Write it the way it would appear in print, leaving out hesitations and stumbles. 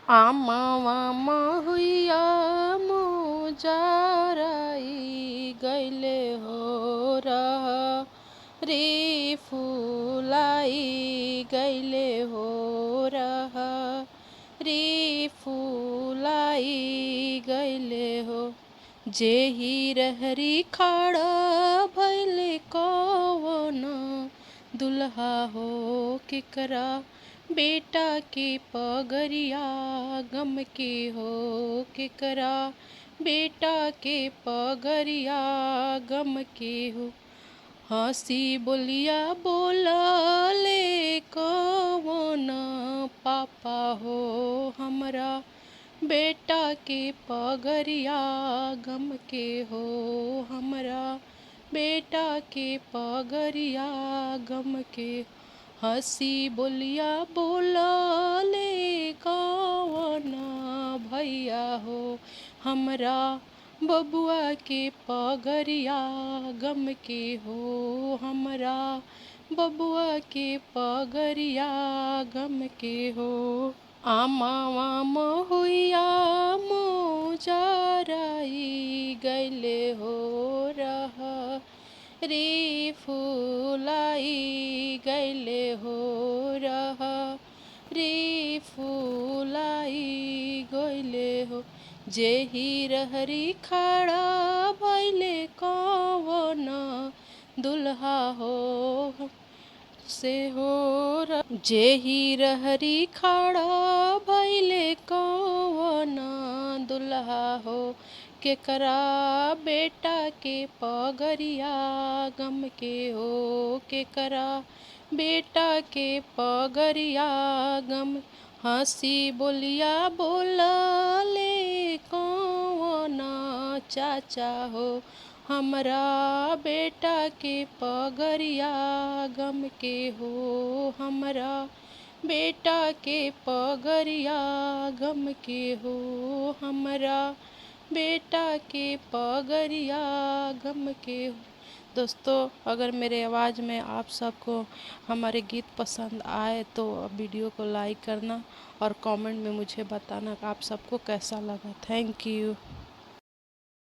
आमावा महुइया मोजराई गइले हो रह रे फुलाई गइले हो रह रे फुलाई गइले हो। जेही रहरी खाड़ा भइले कवन दुल्हा हो केकरा बेटा के पगरिया गम के हो केकरा बेटा के पगरिया गम के हो। हंसी बोलिया बोलले कवन पापा हो हमरा बेटा के पगरिया गम के हो हमरा बेटा के पगरिया गम के। हंसी बोलिया बोलले कवन भैया हो हमरा बबुआ के पगरिया गम के हो हमरा बबुआ के पगरिया गम के हो। आमावा महुइया मोजराई गइले हो रह रे फुलाई गइले हो रह रे फुलाई गइले हो। जेही रहरी खाड़ा भइले कवन दुल्हा हो से हो जेही रहरी खाड़ा भइले कवन दुल्हा हो केकरा बेटा के पगरिया गम के हो केकरा बेटा के पगरिया गम। हंसी बोलिया बोलले कवन चाचा हो हमरा बेटा के पगरिया गम के हो हमरा बेटा के पगरिया गम के हो हमरा बेटा के पगरिया गम के हो। दोस्तों, अगर मेरे आवाज़ में आप सबको हमारे गीत पसंद आए तो वीडियो को लाइक करना और कमेंट में मुझे बताना कि आप सबको कैसा लगा। Thank you.